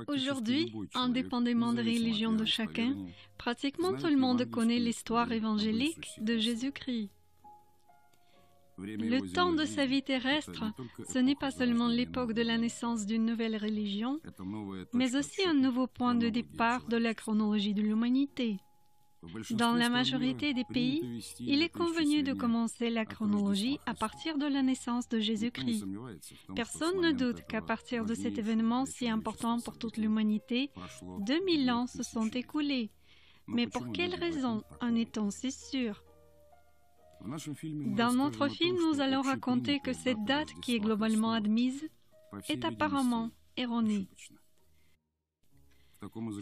Aujourd'hui, indépendamment des religions de chacun, pratiquement tout le monde connaît l'histoire évangélique de Jésus-Christ. Le temps de sa vie terrestre, ce n'est pas seulement l'époque de la naissance d'une nouvelle religion, mais aussi un nouveau point de départ de la chronologie de l'humanité. Dans la majorité des pays, il est convenu de commencer la chronologie à partir de la naissance de Jésus-Christ. Personne ne doute qu'à partir de cet événement si important pour toute l'humanité, 2000 ans se sont écoulés. Mais pour quelle raison en est-on si sûr? Dans notre film, nous allons raconter que cette date qui est globalement admise est apparemment erronée.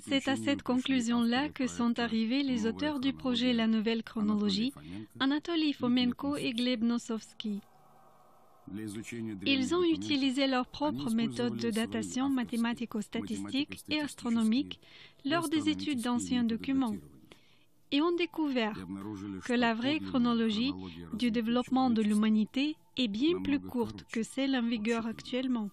C'est à cette conclusion-là que sont arrivés les auteurs du projet La Nouvelle Chronologie, Anatoly Fomenko et Gleb Nosovsky. Ils ont utilisé leur propre méthode de datation mathématico-statistique et astronomique lors des études d'anciens documents et ont découvert que la vraie chronologie du développement de l'humanité est bien plus courte que celle en vigueur actuellement.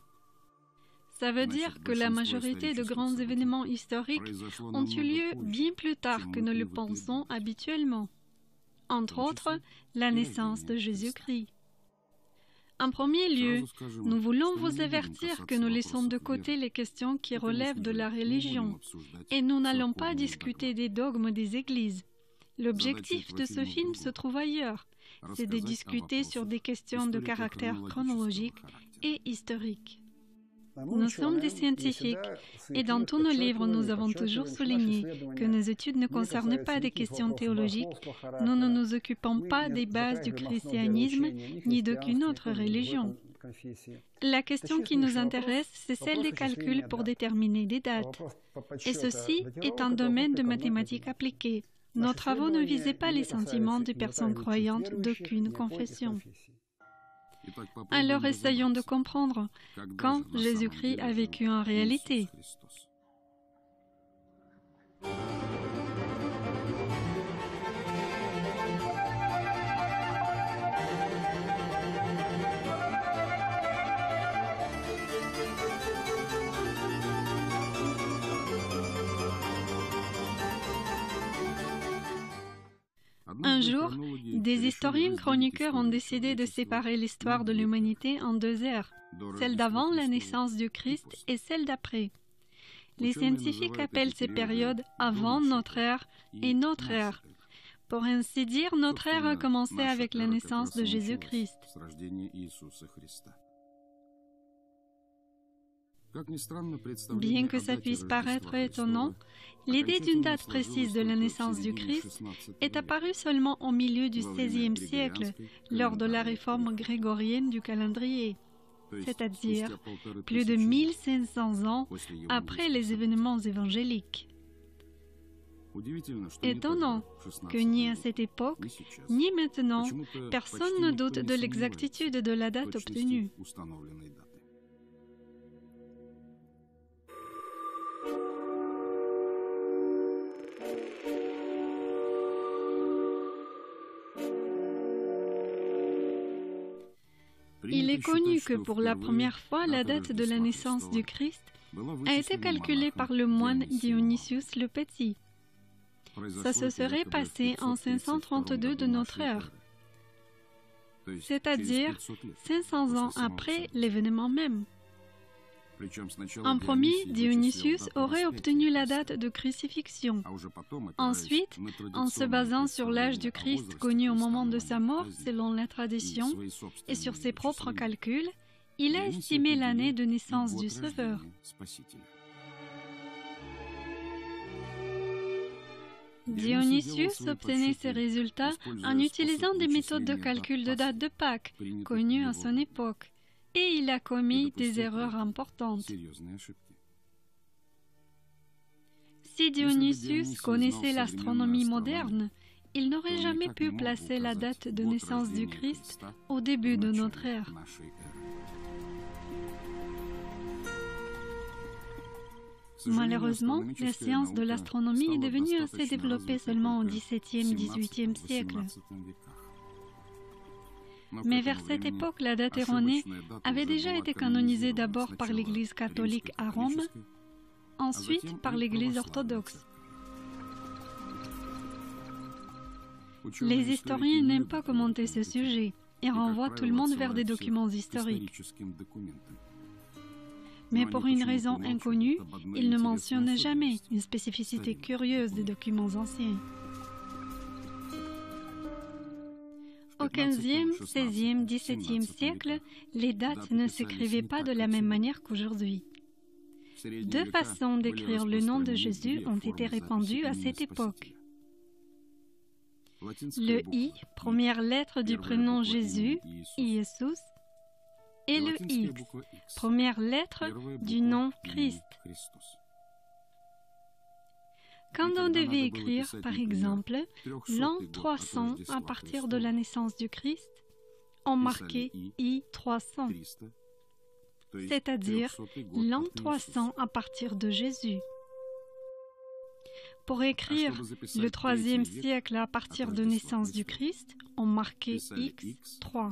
Ça veut dire que la majorité de grands événements historiques ont eu lieu bien plus tard que nous le pensons habituellement. Entre autres, la naissance de Jésus-Christ. En premier lieu, nous voulons vous avertir que nous laissons de côté les questions qui relèvent de la religion, et nous n'allons pas discuter des dogmes des églises. L'objectif de ce film se trouve ailleurs, c'est de discuter sur des questions de caractère chronologique et historique. Nous sommes des scientifiques et dans tous nos livres, nous avons toujours souligné que nos études ne concernent pas des questions théologiques. Nous ne nous occupons pas des bases du christianisme ni d'aucune autre religion. La question qui nous intéresse, c'est celle des calculs pour déterminer des dates. Et ceci est un domaine de mathématiques appliquées. Nos travaux ne visaient pas les sentiments des personnes croyantes d'aucune confession. Alors essayons de comprendre quand Jésus-Christ a vécu en réalité. Un jour, des historiens chroniqueurs ont décidé de séparer l'histoire de l'humanité en deux ères, celle d'avant la naissance du Christ et celle d'après. Les scientifiques appellent ces périodes avant notre ère et notre ère. Pour ainsi dire, notre ère a commencé avec la naissance de Jésus-Christ. Bien que ça puisse paraître étonnant, l'idée d'une date précise de la naissance du Christ est apparue seulement au milieu du XVIe siècle, lors de la réforme grégorienne du calendrier, c'est-à-dire plus de 1500 ans après les événements évangéliques. Étonnant que ni à cette époque, ni maintenant, personne ne doute de l'exactitude de la date obtenue. Il est connu que pour la première fois, la date de la naissance du Christ a été calculée par le moine Dionysius le Petit. Ça se serait passé en 532 de notre ère, c'est-à-dire 500 ans après l'événement même. En premier, Dionysius aurait obtenu la date de crucifixion. Ensuite, en se basant sur l'âge du Christ connu au moment de sa mort selon la tradition et sur ses propres calculs, il a estimé l'année de naissance du Sauveur. Dionysius obtenait ses résultats en utilisant des méthodes de calcul de date de Pâques, connues à son époque. Et il a commis des erreurs importantes. Si Dionysius connaissait l'astronomie moderne, il n'aurait jamais pu placer la date de naissance du Christ au début de notre ère. Malheureusement, la science de l'astronomie est devenue assez développée seulement au XVIIe et XVIIIe siècle. Mais vers cette époque, la date erronée avait déjà été canonisée d'abord par l'Église catholique à Rome ensuite par l'Église orthodoxe. Les historiens n'aiment pas commenter ce sujet et renvoient tout le monde vers des documents historiques. Mais pour une raison inconnue, ils ne mentionnent jamais une spécificité curieuse des documents anciens. Au XVe, XVIe, XVIIe siècle, les dates ne s'écrivaient pas de la même manière qu'aujourd'hui. Deux façons d'écrire le nom de Jésus ont été répandues à cette époque. Le I, première lettre du prénom Jésus, Iesous, et le X, première lettre du nom Christ. Quand on devait écrire, par exemple, l'an 300 à partir de la naissance du Christ, on marquait I 300, c'est-à-dire l'an 300 à partir de Jésus. Pour écrire le 3e siècle à partir de naissance du Christ, on marquait X 3,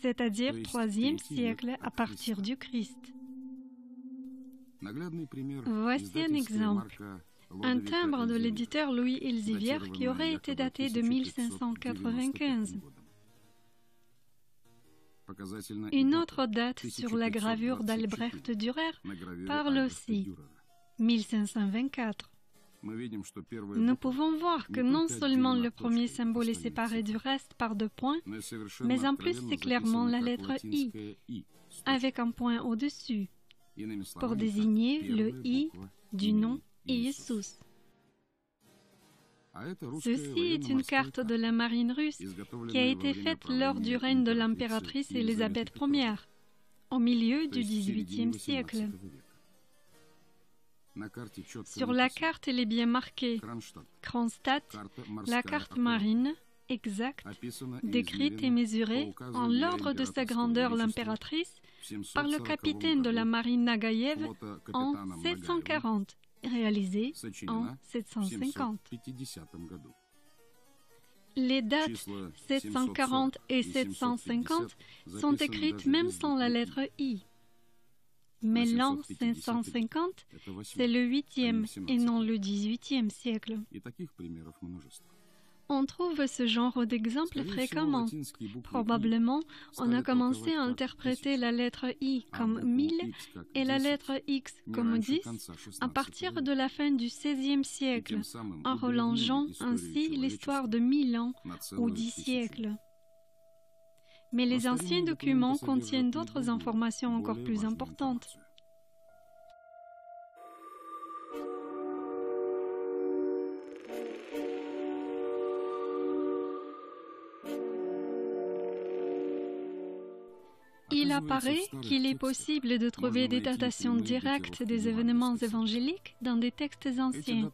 c'est-à-dire 3e siècle à partir du Christ. Voici un exemple. Un timbre de l'éditeur Louis Elsevier qui aurait été daté de 1595. Une autre date sur la gravure d'Albrecht Dürer parle aussi, 1524. Nous pouvons voir que non seulement le premier symbole est séparé du reste par 2 points, mais en plus c'est clairement la lettre I, avec un point au-dessus, pour désigner le I du nom Iesous. Ceci est une carte de la marine russe qui a été faite lors du règne de l'impératrice Élisabeth Ier, au milieu du XVIIIe siècle. Sur la carte, il est bien marqué Kronstadt, la carte marine, exacte, décrite et mesurée en l'ordre de sa grandeur l'impératrice par le capitaine de la marine Nagaïev en 740, réalisée en 750. Les dates 740 et 750 sont écrites même sans la lettre I. Mais l'an 550, c'est le 8e et non le 18e siècle. On trouve ce genre d'exemples fréquemment. Probablement, on a commencé à interpréter la lettre I comme 1000 et la lettre X comme 10 à partir de la fin du XVIe siècle, en relongeant ainsi l'histoire de 1000 ans ou 10 siècles. Mais les anciens documents contiennent d'autres informations encore plus importantes. Il apparaît qu'il est possible de trouver des datations directes des événements évangéliques dans des textes anciens.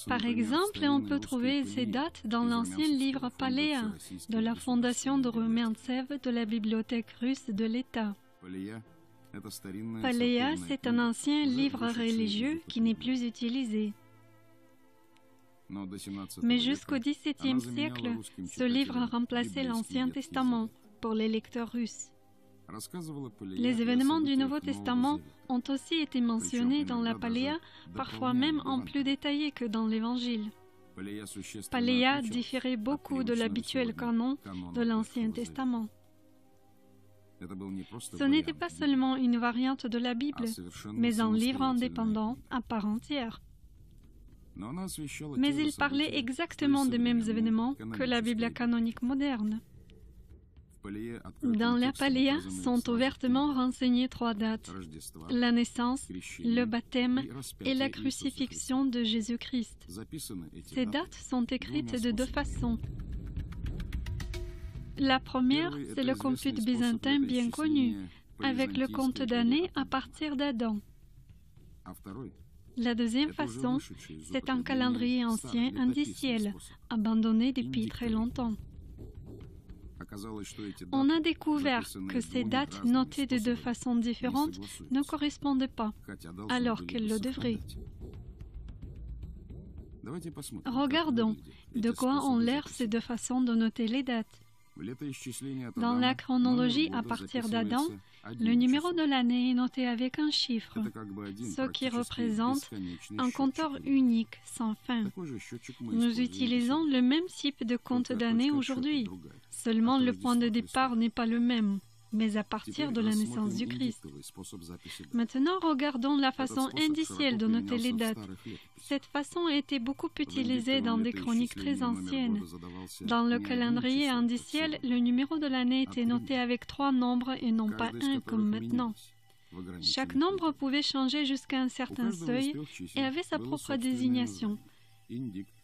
Par exemple, on peut trouver ces dates dans l'ancien livre Paléa de la fondation de Rumiantsev de la bibliothèque russe de l'État. Paléa, c'est un ancien livre religieux qui n'est plus utilisé. Mais jusqu'au XVIIe siècle, ce livre a remplacé l'Ancien Testament pour les lecteurs russes. Les événements du Nouveau Testament ont aussi été mentionnés dans la Paléa, parfois même en plus détaillé que dans l'Évangile. Paléa différait beaucoup de l'habituel canon de l'Ancien Testament. Ce n'était pas seulement une variante de la Bible, mais un livre indépendant à part entière. Mais il parlait exactement des mêmes événements que la Bible canonique moderne. Dans la Paléa sont ouvertement renseignées 3 dates, la naissance, le baptême et la crucifixion de Jésus-Christ. Ces dates sont écrites de 2 façons. La première, c'est le compute byzantin bien connu, avec le compte d'années à partir d'Adam. La deuxième façon, c'est un calendrier ancien indiciel, abandonné depuis très longtemps. On a découvert que ces dates notées de 2 façons différentes ne correspondent pas, alors qu'elles le devraient. Regardons de quoi ont l'air ces 2 façons de noter les dates. Dans la chronologie à partir d'Adam, le numéro de l'année est noté avec un chiffre, ce qui représente un compteur unique sans fin. Nous utilisons le même type de compte d'année aujourd'hui, seulement le point de départ n'est pas le même, mais à partir de la naissance du Christ. Maintenant, regardons la façon indicielle de noter les dates. Cette façon a été beaucoup utilisée dans des chroniques très anciennes. Dans le calendrier indiciel, le numéro de l'année était noté avec 3 nombres et non pas un comme maintenant. Chaque nombre pouvait changer jusqu'à un certain seuil et avait sa propre désignation.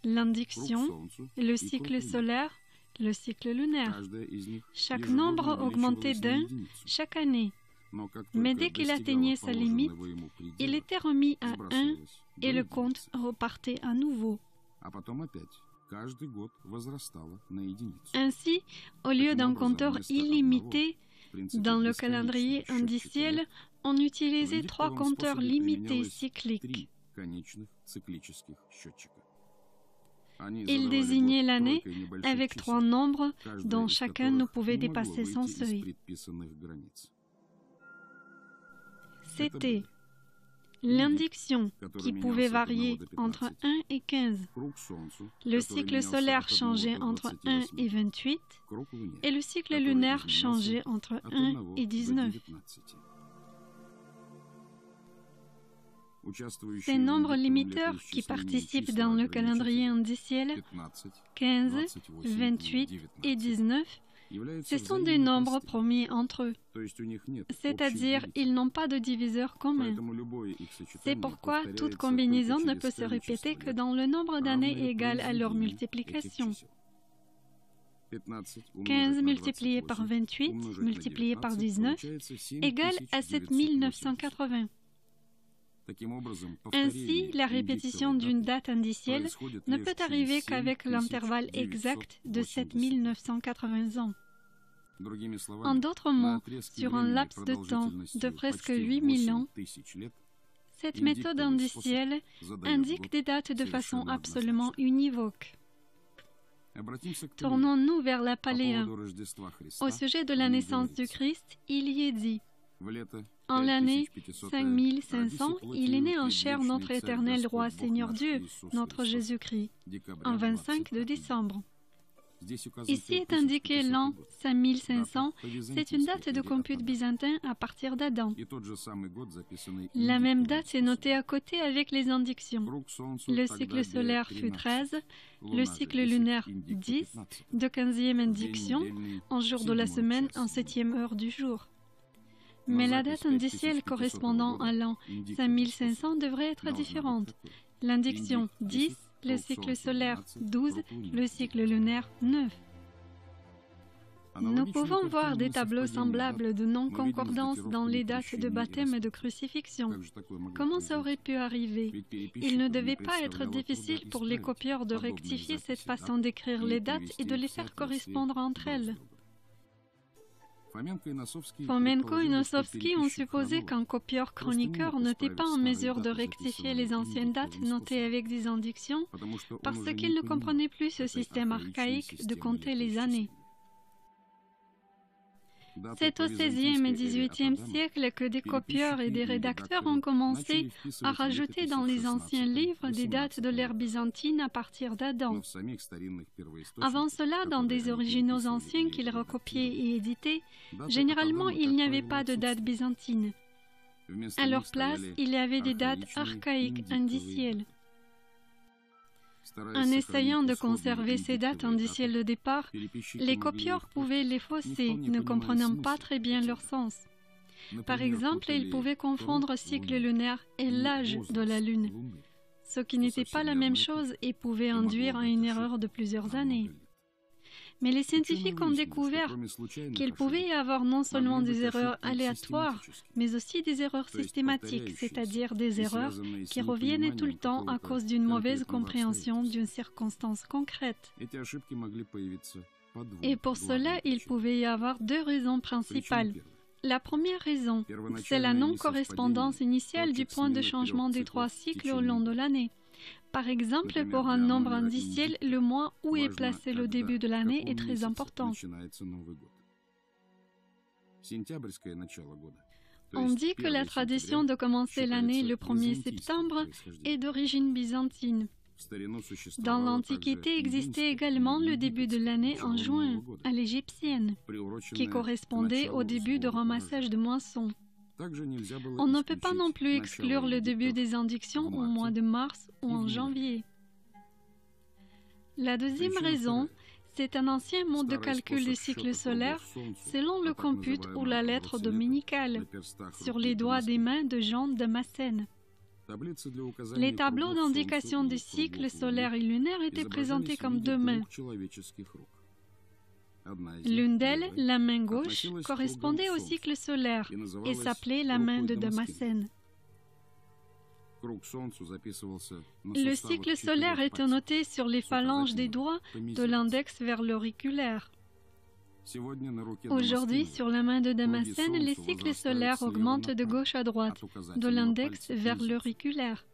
L'indiction, le cycle solaire, le cycle lunaire. Chaque nombre augmentait d'un chaque année. Mais dès qu'il atteignait sa limite, il était remis à 1 et le compte repartait à nouveau. Ainsi, au lieu d'un compteur illimité, dans le calendrier indiciel, on utilisait 3 compteurs limités cycliques. Il désignait l'année avec 3 nombres dont chacun ne pouvait dépasser son seuil. C'était l'indiction qui pouvait varier entre 1 et 15, le cycle solaire changeait entre 1 et 28 et le cycle lunaire changeait entre 1 et 19. Ces nombres limiteurs qui participent dans le calendrier indiciel, 15, 28 et 19, ce sont des nombres premiers entre eux, c'est-à-dire ils n'ont pas de diviseur commun. C'est pourquoi toute combinaison ne peut se répéter que dans le nombre d'années égal à leur multiplication. 15 multiplié par 28 multiplié par 19 égale à 7980. Ainsi, la répétition d'une date indicielle ne peut arriver qu'avec l'intervalle exact de 7980 ans. En d'autres mots, sur un laps de temps de presque 8000 ans, cette méthode indicielle indique des dates de façon absolument univoque. Tournons-nous vers la Paléa. Au sujet de la naissance du Christ, il y est dit: en l'année 5500, il est né en chair notre éternel roi Seigneur Dieu, notre Jésus-Christ, en 25 de décembre. Ici est indiqué l'an 5500, c'est une date de compute byzantin à partir d'Adam. La même date est notée à côté avec les indications. Le cycle solaire fut 13, le cycle lunaire 10, de 15e indiction, en jour de la semaine, en 7e heure du jour. Mais la date indicielle correspondant à l'an 5500 devrait être différente. L'indiction 10, le cycle solaire 12, le cycle lunaire 9. Nous pouvons voir des tableaux semblables de non-concordance dans les dates de baptême et de crucifixion. Comment ça aurait pu arriver? Il ne devait pas être difficile pour les copieurs de rectifier cette façon d'écrire les dates et de les faire correspondre entre elles. Fomenko et Nosovsky ont supposé qu'un copieur-chroniqueur n'était pas en mesure de rectifier les anciennes dates notées avec des indications parce qu'il ne comprenait plus ce système archaïque de compter les années. C'est au XVIe et XVIIIe siècle que des copieurs et des rédacteurs ont commencé à rajouter dans les anciens livres des dates de l'ère byzantine à partir d'Adam. Avant cela, dans des originaux anciens qu'ils recopiaient et éditaient, généralement il n'y avait pas de date byzantine. À leur place, il y avait des dates archaïques indicielles. En essayant de conserver ces dates indicielles de départ, les copieurs pouvaient les fausser, ne comprenant pas très bien leur sens. Par exemple, ils pouvaient confondre cycle lunaire et l'âge de la Lune, ce qui n'était pas la même chose et pouvait induire à une erreur de plusieurs années. Mais les scientifiques ont découvert qu'il pouvait y avoir non seulement des erreurs aléatoires, mais aussi des erreurs systématiques, c'est-à-dire des erreurs qui reviennent tout le temps à cause d'une mauvaise compréhension d'une circonstance concrète. Et pour cela, il pouvait y avoir 2 raisons principales. La première raison, c'est la non-correspondance initiale du point de changement des 3 cycles au long de l'année. Par exemple, pour un nombre indiciel, le mois où est placé le début de l'année est très important. On dit que la tradition de commencer l'année le 1er septembre est d'origine byzantine. Dans l'Antiquité existait également le début de l'année en juin, à l'égyptienne, qui correspondait au début de ramassage de moissons. On ne peut pas non plus exclure le début des inductions au mois de mars ou en janvier. La deuxième raison, c'est un ancien mode de calcul du cycle solaire selon le compute ou la lettre dominicale sur les doigts des mains de Jean Damascène. Les tableaux d'indication des cycles solaires et lunaires étaient présentés comme deux mains. L'une d'elles, la main gauche, correspondait au cycle solaire et s'appelait la main de Damascène. Le cycle solaire était noté sur les phalanges des doigts de l'index vers l'auriculaire. Aujourd'hui, sur la main de Damascène, les cycles solaires augmentent de gauche à droite, de l'index vers l'auriculaire.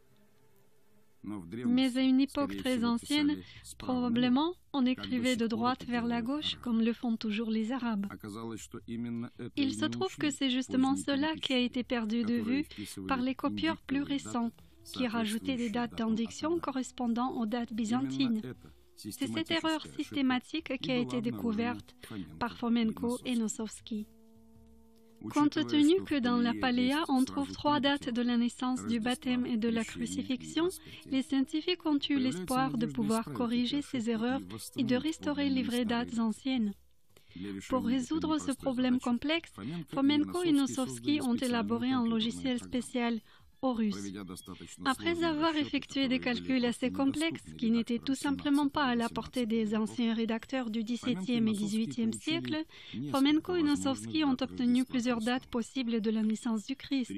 Mais à une époque très ancienne, probablement, on écrivait de droite vers la gauche, comme le font toujours les Arabes. Il se trouve que c'est justement cela qui a été perdu de vue par les copieurs plus récents, qui rajoutaient des dates d'indiction correspondant aux dates byzantines. C'est cette erreur systématique qui a été découverte par Fomenko et Nosovsky. Compte tenu que dans la Paléa, on trouve 3 dates de la naissance, du baptême et de la crucifixion, les scientifiques ont eu l'espoir de pouvoir corriger ces erreurs et de restaurer les vraies dates anciennes. Pour résoudre ce problème complexe, Fomenko et Nosovsky ont élaboré un logiciel spécial, Horus. Après avoir effectué des calculs assez complexes qui n'étaient tout simplement pas à la portée des anciens rédacteurs du XVIIe et XVIIIe siècle, Fomenko et Nosovsky ont obtenu plusieurs dates possibles de la naissance du Christ.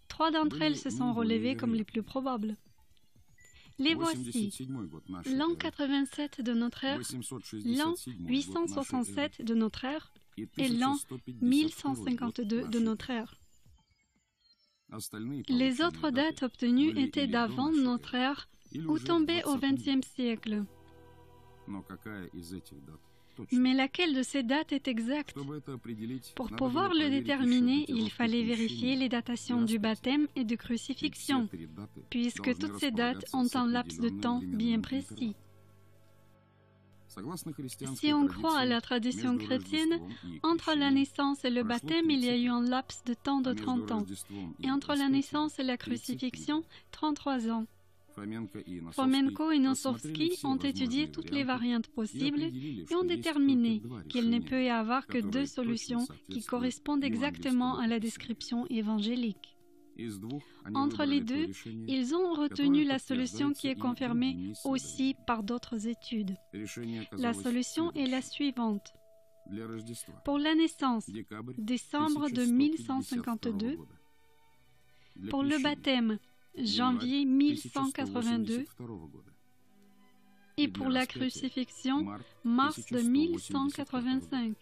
3 d'entre elles se sont relevées comme les plus probables. Les voici: l'an 87 de notre ère, l'an 867 de notre ère et l'an 1152 de notre ère. Les autres dates obtenues étaient d'avant notre ère ou tombées au XXe siècle. Mais laquelle de ces dates est exacte? Pour pouvoir le déterminer, il fallait vérifier les datations du baptême et de crucifixion, puisque toutes ces dates ont un laps de temps bien précis. Si on croit à la tradition chrétienne, entre la naissance et le baptême, il y a eu un laps de temps de 30 ans, et entre la naissance et la crucifixion, 33 ans. Fomenko et Nosovsky ont étudié toutes les variantes possibles et ont déterminé qu'il ne peut y avoir que 2 solutions qui correspondent exactement à la description évangélique. Entre les deux, ils ont retenu la solution qui est confirmée aussi par d'autres études. La solution est la suivante. Pour la naissance, décembre de 1152. Pour le baptême, janvier 1182. Et pour la crucifixion, mars de 1185.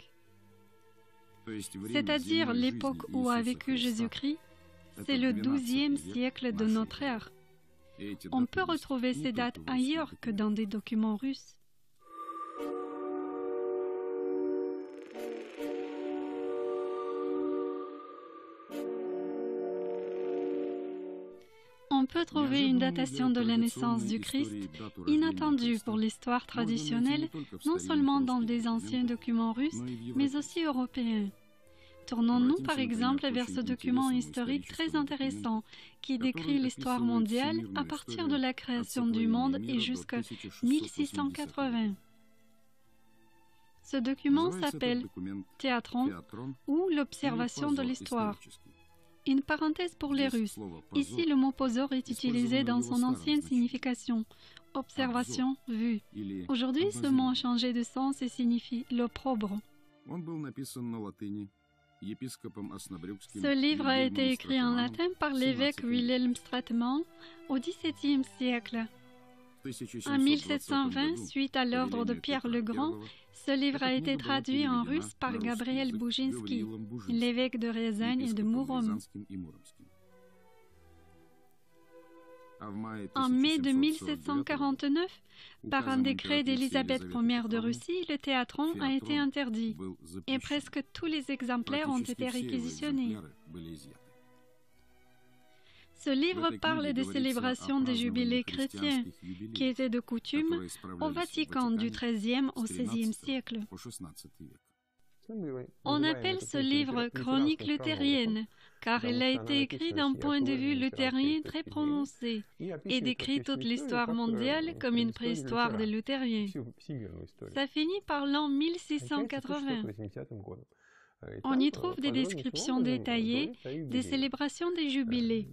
C'est-à-dire l'époque où a vécu Jésus-Christ. C'est le XIIe siècle de notre ère. On peut retrouver ces dates ailleurs que dans des documents russes. On peut trouver une datation de la naissance du Christ inattendue pour l'histoire traditionnelle, non seulement dans des anciens documents russes, mais aussi européens. Tournons-nous par exemple vers ce document historique très intéressant qui décrit l'histoire mondiale à partir de la création du monde et jusqu'à 1680. Ce document s'appelle Théatron ou l'observation de l'histoire. Une parenthèse pour les Russes. Ici, le mot posor est utilisé dans son ancienne signification. Observation, vue. Aujourd'hui, ce mot a changé de sens et signifie l'opprobre. Ce livre a été écrit en latin par l'évêque Wilhelm Stratemann au XVIIe siècle. En 1720, suite à l'ordre de Pierre le Grand, ce livre a été traduit en russe par Gabriel Bouginsky, l'évêque de Ryazaň et de Murom. En mai de 1749, par un décret d'Élisabeth Ier de Russie, le théatron a été interdit et presque tous les exemplaires ont été réquisitionnés. Ce livre parle des célébrations des jubilés chrétiens qui étaient de coutume au Vatican du XIIIe au XVIe siècle. On appelle ce livre Chronique luthérienne, car il a été écrit d'un point de vue luthérien très prononcé et décrit toute l'histoire mondiale comme une préhistoire des luthériens. Ça finit par l'an 1680. On y trouve des descriptions détaillées des célébrations des jubilés.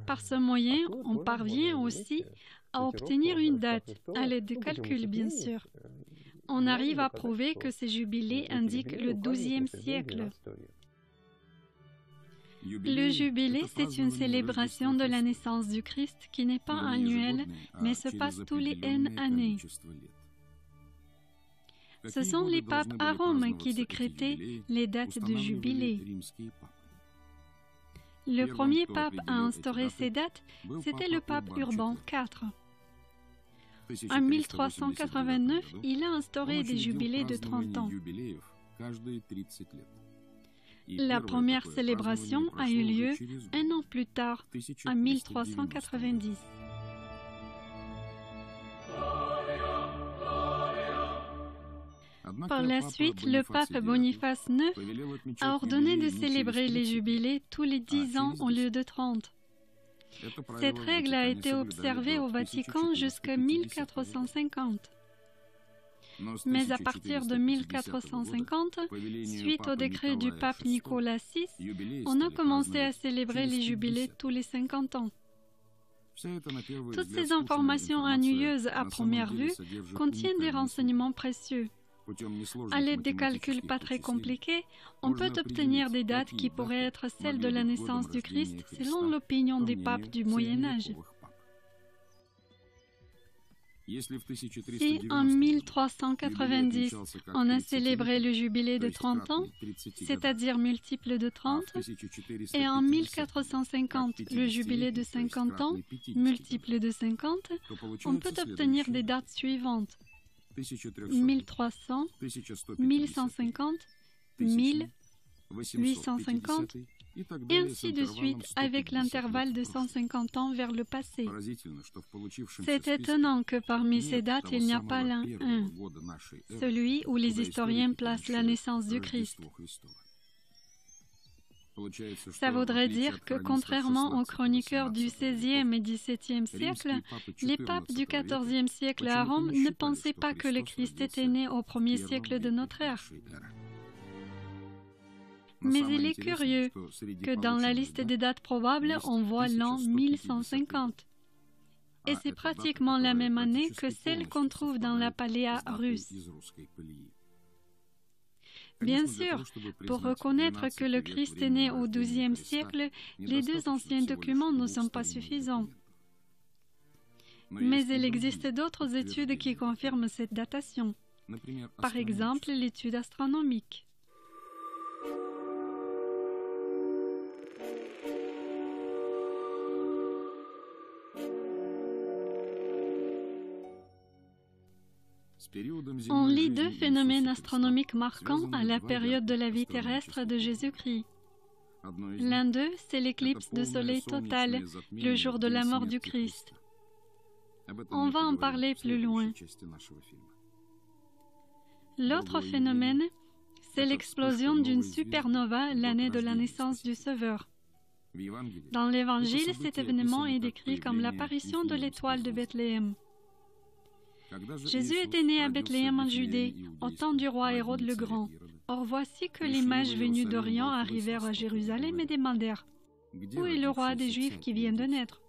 Par ce moyen, on parvient aussi à obtenir une date, à l'aide de calculs bien sûr. On arrive à prouver que ces jubilés indiquent le XIIe siècle. Le jubilé, c'est une célébration de la naissance du Christ qui n'est pas annuelle, mais se passe tous les N années. Ce sont les papes à Rome qui décrétaient les dates de jubilé. Le premier pape à instaurer ces dates, c'était le pape Urbain IV. En 1389, il a instauré des jubilés de 30 ans. La première célébration a eu lieu un an plus tard, en 1390. Par la suite, le pape Boniface IX a ordonné de célébrer les jubilés tous les 10 ans au lieu de 30. Cette règle a été observée au Vatican jusqu'à 1450. Mais à partir de 1450, suite au décret du pape Nicolas VI, on a commencé à célébrer les jubilés tous les 50 ans. Toutes ces informations ennuyeuses à première vue contiennent des renseignements précieux. À l'aide des calculs pas très compliqués, on peut obtenir des dates qui pourraient être celles de la naissance du Christ selon l'opinion des papes du Moyen Âge. Si en 1390, on a célébré le jubilé de 30 ans, c'est-à-dire multiple de 30, et en 1450, le jubilé de 50 ans, multiple de 50, on peut obtenir des dates suivantes. 1300, 1150, 1000, 850, et ainsi de suite avec l'intervalle de 150 ans vers le passé. C'est étonnant que parmi ces dates, il n'y a pas l'un, celui où les historiens placent la naissance du Christ. Ça voudrait dire que, contrairement aux chroniqueurs du XVIe et XVIIe siècle, les papes du XIVe siècle à Rome ne pensaient pas que le Christ était né au 1er siècle de notre ère. Mais il est curieux que dans la liste des dates probables, on voit l'an 1150. Et c'est pratiquement la même année que celle qu'on trouve dans la Paléa russe. Bien sûr, pour reconnaître que le Christ est né au XIIe siècle, les deux anciens documents ne sont pas suffisants. Mais il existe d'autres études qui confirment cette datation. Par exemple, l'étude astronomique. On lit deux phénomènes astronomiques marquants à la période de la vie terrestre de Jésus-Christ. L'un d'eux, c'est l'éclipse de soleil totale, le jour de la mort du Christ. On va en parler plus loin. L'autre phénomène, c'est l'explosion d'une supernova l'année de la naissance du Sauveur. Dans l'Évangile, cet événement est décrit comme l'apparition de l'étoile de Bethléem. Jésus était né à Bethléem en Judée, au temps du roi Hérode le Grand. Or voici que les mages venus d'Orient arrivèrent à Jérusalem et demandèrent « Où est le roi des Juifs qui vient de naître?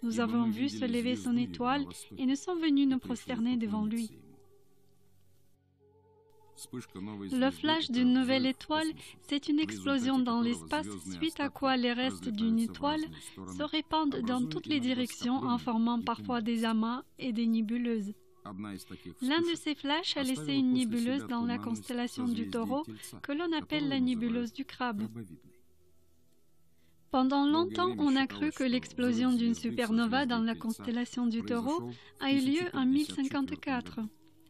Nous avons vu se lever son étoile et nous sommes venus nous prosterner devant lui. » Le flash d'une nouvelle étoile, c'est une explosion dans l'espace, suite à quoi les restes d'une étoile se répandent dans toutes les directions en formant parfois des amas et des nébuleuses. L'un de ces flashs a laissé une nébuleuse dans la constellation du Taureau que l'on appelle la nébuleuse du Crabe. Pendant longtemps, on a cru que l'explosion d'une supernova dans la constellation du Taureau a eu lieu en 1054.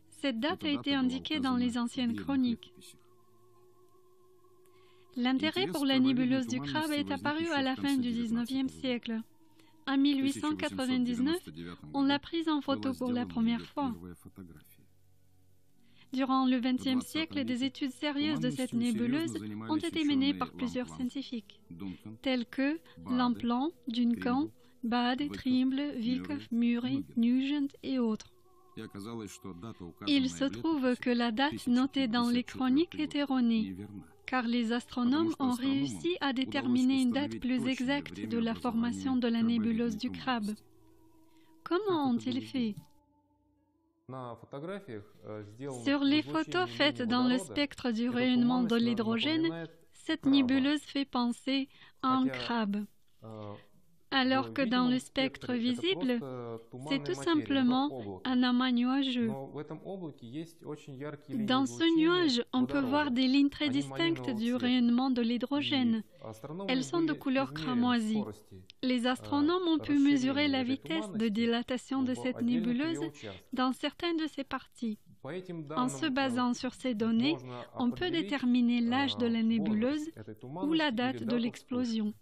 Cette date a été indiquée dans les anciennes chroniques. L'intérêt pour la nébuleuse du Crabe est apparu à la fin du XIXe siècle. En 1899, on l'a prise en photo pour la première fois. Durant le XXe siècle, des études sérieuses de cette nébuleuse ont été menées par plusieurs scientifiques, tels que Lamplon, Duncan, Bade, Trimble, Wyckoff, Murray, Nugent et autres. Il se trouve que la date notée dans les chroniques est erronée, car les astronomes ont réussi à déterminer une date plus exacte de la formation de la nébuleuse du Crabe. Comment ont-ils fait? Sur les photos faites dans le spectre du rayonnement de l'hydrogène, cette nébuleuse fait penser à un crabe, alors que dans le spectre visible, c'est tout simplement un amas nuageux. Dans ce nuage, on peut voir des lignes très distinctes du rayonnement de l'hydrogène. Elles sont de couleur cramoisie. Les astronomes ont pu mesurer la vitesse de dilatation de cette nébuleuse dans certaines de ses parties. En se basant sur ces données, on peut déterminer l'âge de la nébuleuse ou la date de l'explosion.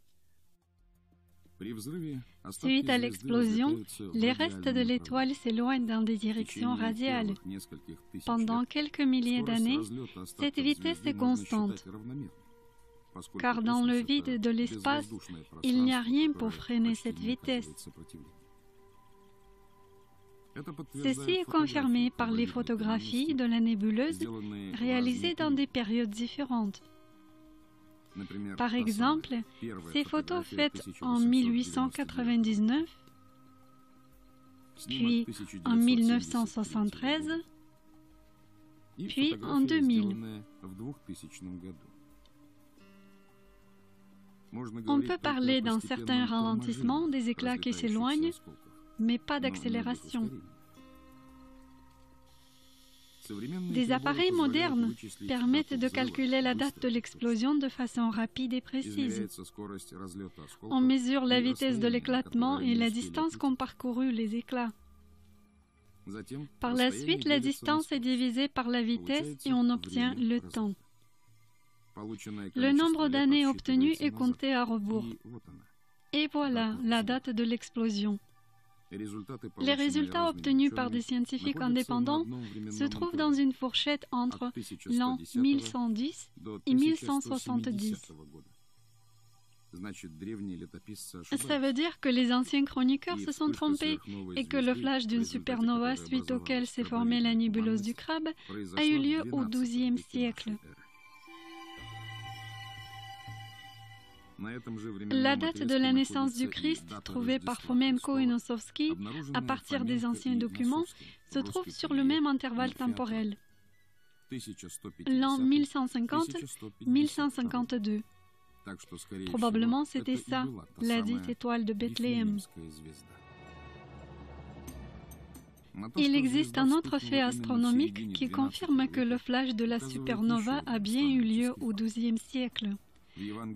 Suite à l'explosion, les restes de l'étoile s'éloignent dans des directions radiales. Pendant quelques milliers d'années, cette vitesse est constante, car dans le vide de l'espace, il n'y a rien pour freiner cette vitesse. Ceci est confirmé par les photographies de la nébuleuse réalisées dans des périodes différentes. Par exemple, ces photos faites en 1899, puis en 1973, puis en 2000. On peut parler d'un certain ralentissement des éclats qui s'éloignent, mais pas d'accélération. Des appareils modernes permettent de calculer la date de l'explosion de façon rapide et précise. On mesure la vitesse de l'éclatement et la distance qu'ont parcouru les éclats. Par la suite, la distance est divisée par la vitesse et on obtient le temps. Le nombre d'années obtenues est compté à rebours. Et voilà la date de l'explosion. Les résultats obtenus par des scientifiques indépendants se trouvent dans une fourchette entre l'an 1110 et 1170. Ça veut dire que les anciens chroniqueurs se sont trompés et que le flash d'une supernova suite auquel s'est formée la nébuleuse du Crabe a eu lieu au XIIe siècle. La date de la naissance du Christ, trouvée par Fomenko et Nosowski à partir des anciens documents, se trouve sur le même intervalle temporel, l'an 1150-1152. Probablement c'était ça, la dite étoile de Bethléem. Il existe un autre fait astronomique qui confirme que le flash de la supernova a bien eu lieu au XIIe siècle.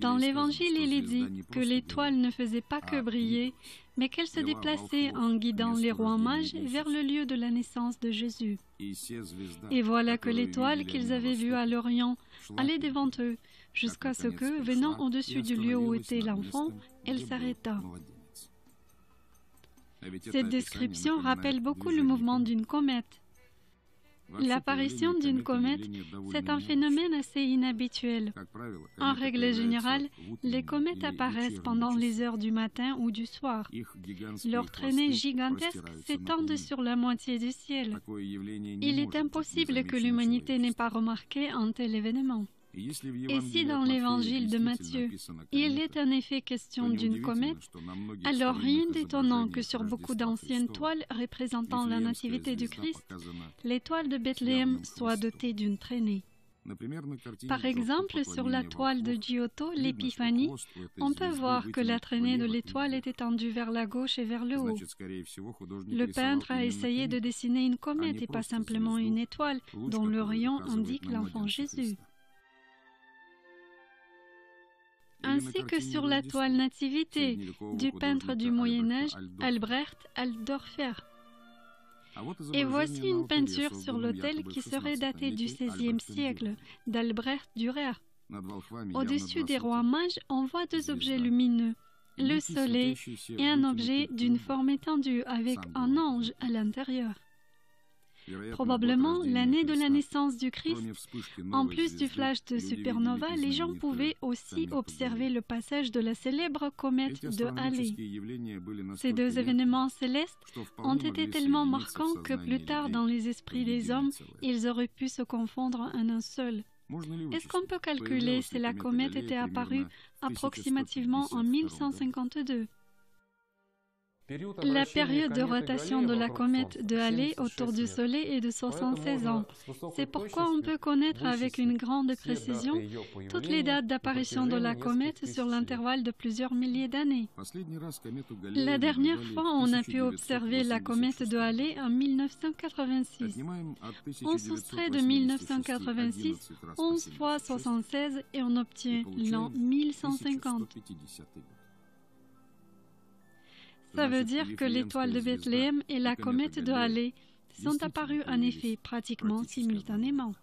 Dans l'Évangile, il est dit que l'étoile ne faisait pas que briller, mais qu'elle se déplaçait en guidant les rois mages vers le lieu de la naissance de Jésus. Et voilà que l'étoile qu'ils avaient vue à l'Orient allait devant eux, jusqu'à ce que, venant au-dessus du lieu où était l'enfant, elle s'arrêta. Cette description rappelle beaucoup le mouvement d'une comète. L'apparition d'une comète, c'est un phénomène assez inhabituel. En règle générale, les comètes apparaissent pendant les heures du matin ou du soir. Leurs traînées gigantesques s'étendent sur la moitié du ciel. Il est impossible que l'humanité n'ait pas remarqué un tel événement. Et si dans l'évangile de Matthieu, il est en effet question d'une comète, alors rien d'étonnant que sur beaucoup d'anciennes toiles représentant la nativité du Christ, l'étoile de Bethléem soit dotée d'une traînée. Par exemple, sur la toile de Giotto, l'Épiphanie, on peut voir que la traînée de l'étoile est étendue vers la gauche et vers le haut. Le peintre a essayé de dessiner une comète et pas simplement une étoile dont le rayon indique l'enfant Jésus. ainsi que sur la toile Nativité du peintre du Moyen-Âge Albrecht Altdorfer. Et voici une peinture sur l'autel qui serait datée du XVIe siècle, d'Albrecht Dürer. Au-dessus des rois mages, on voit deux objets lumineux, le soleil et un objet d'une forme étendue avec un ange à l'intérieur. Probablement l'année de la naissance du Christ, en plus du flash de supernova, les gens pouvaient aussi observer le passage de la célèbre comète de Halley. Ces deux événements célestes ont été tellement marquants que plus tard dans les esprits des hommes, ils auraient pu se confondre en un seul. Est-ce qu'on peut calculer si la comète était apparue approximativement en 1152? La période de rotation de la comète de Halley autour du Soleil est de 76 ans. C'est pourquoi on peut connaître avec une grande précision toutes les dates d'apparition de la comète sur l'intervalle de plusieurs milliers d'années. La dernière fois, on a pu observer la comète de Halley en 1986. On soustrait de 1986 11 fois 76 et on obtient l'an 1150. Ça veut dire que l'étoile de Bethléem et la comète de Halley sont apparues en effet pratiquement simultanément.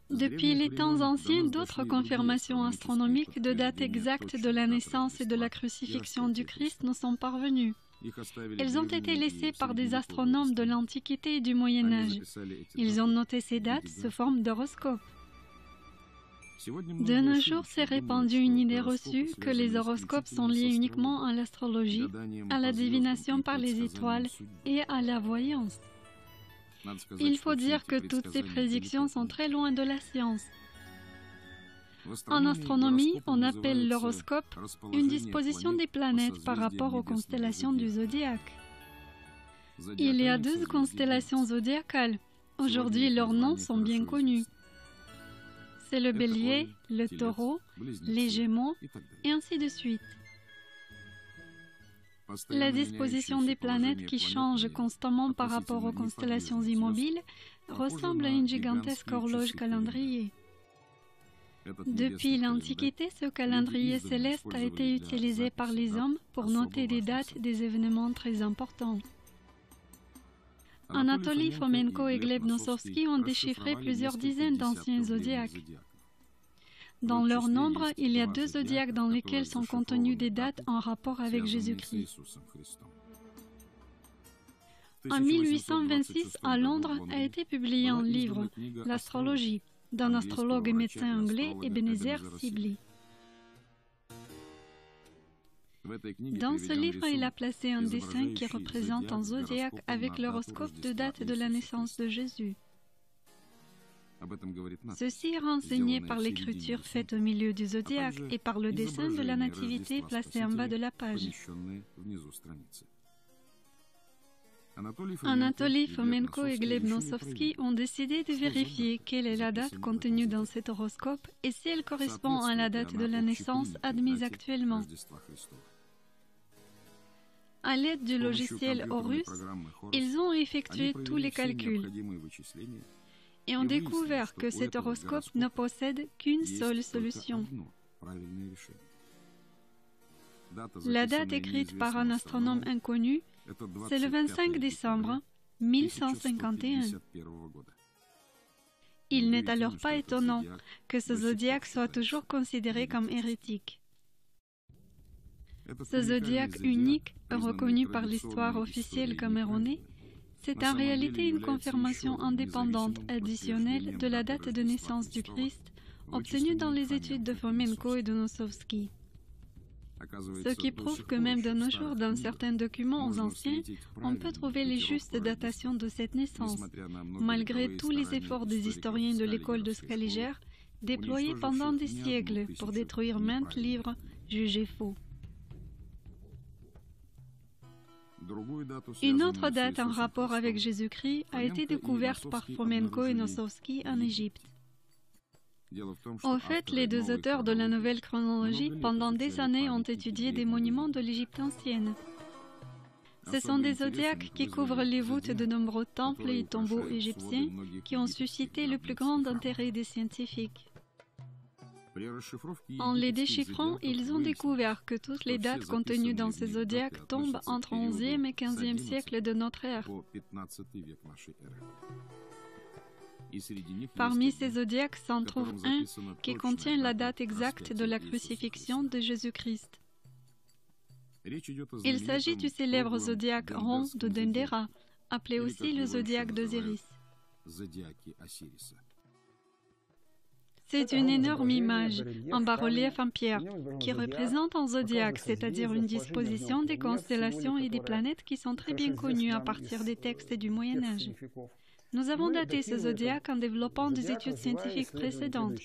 Depuis les temps anciens, d'autres confirmations astronomiques de date exacte de la naissance et de la crucifixion du Christ nous sont parvenues. Elles ont été laissées par des astronomes de l'Antiquité et du Moyen-Âge. Ils ont noté ces dates sous forme d'horoscopes. De nos jours, s'est répandue une idée reçue que les horoscopes sont liés uniquement à l'astrologie, à la divination par les étoiles et à la voyance. Il faut dire que toutes ces prédictions sont très loin de la science. En astronomie, on appelle l'horoscope une disposition des planètes par rapport aux constellations du zodiaque. Il y a 12 constellations zodiacales. Aujourd'hui, leurs noms sont bien connus. C'est le Bélier, le Taureau, les Gémeaux, et ainsi de suite. La disposition des planètes qui change constamment par rapport aux constellations immobiles ressemble à une gigantesque horloge calendrier. Depuis l'Antiquité, ce calendrier céleste a été utilisé par les hommes pour noter des dates des événements très importants. Anatoly Fomenko et Gleb Nosovsky ont déchiffré plusieurs dizaines d'anciens zodiaques. Dans leur nombre, il y a 2 zodiaques dans lesquels sont contenues des dates en rapport avec Jésus-Christ. En 1826, à Londres, a été publié un livre, L'astrologie, d'un astrologue et médecin anglais, Ebenezer Sibley. Dans ce livre, il a placé un dessin qui représente un zodiaque avec l'horoscope de date de la naissance de Jésus. Ceci est renseigné par l'écriture faite au milieu du zodiaque et par le dessin de la nativité placé en bas de la page. Anatoly Fomenko et Gleb Nosovsky ont décidé de vérifier quelle est la date contenue dans cet horoscope et si elle correspond à la date de la naissance admise actuellement. À l'aide du logiciel Horus, ils ont effectué tous les calculs et ont découvert que cet horoscope ne possède qu'une seule solution. La date écrite par un astronome inconnu, c'est le 25 décembre 1151. Il n'est alors pas étonnant que ce zodiaque soit toujours considéré comme hérétique. Ce zodiaque unique, reconnu par l'histoire officielle comme erroné, c'est en réalité une confirmation indépendante additionnelle de la date de naissance du Christ obtenue dans les études de Fomenko et de Nosovsky. Ce qui prouve que même de nos jours, dans certains documents anciens, on peut trouver les justes datations de cette naissance, malgré tous les efforts des historiens de l'école de Scaliger, déployés pendant des siècles pour détruire maintes livres jugés faux. Une autre date en rapport avec Jésus-Christ a été découverte par Fomenko et Nosovsky en Égypte. Au fait, les deux auteurs de la nouvelle chronologie, pendant des années, ont étudié des monuments de l'Égypte ancienne. Ce sont des zodiaques qui couvrent les voûtes de nombreux temples et tombeaux égyptiens qui ont suscité le plus grand intérêt des scientifiques. En les déchiffrant, ils ont découvert que toutes les dates contenues dans ces zodiaques tombent entre 11e et 15e siècle de notre ère. Parmi ces zodiaques s'en trouve un qui contient la date exacte de la crucifixion de Jésus-Christ. Il s'agit du célèbre zodiaque rond de Dendera, appelé aussi le zodiaque d'Osiris. C'est une énorme image, en bas-relief en pierre, qui représente un zodiaque, c'est-à-dire une disposition des constellations et des planètes qui sont très bien connues à partir des textes du Moyen-Âge. Nous avons daté ce zodiaque en développant des études scientifiques précédentes,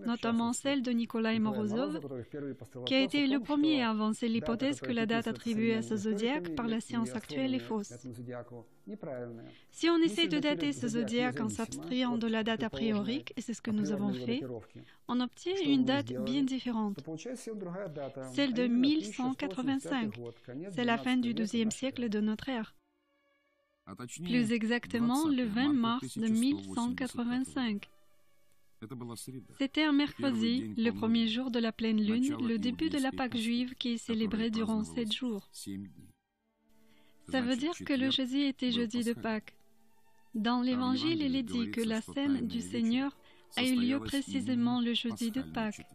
notamment celle de Nikolai Morozov, qui a été le premier à avancer l'hypothèse que la date attribuée à ce zodiaque par la science actuelle est fausse. Si on essaie de dater ce zodiaque en s'abstrayant de la date a priori, et c'est ce que nous avons fait, on obtient une date bien différente, celle de 1185. C'est la fin du XIIe siècle de notre ère. Plus exactement, le 20 mars de 1185. C'était un mercredi, le premier jour de la pleine lune, le début de la Pâque juive qui est célébrée durant 7 jours. Ça veut dire que le jeudi était jeudi de Pâques. Dans l'Évangile, il est dit que la scène du Seigneur a eu lieu précisément le jeudi de Pâques.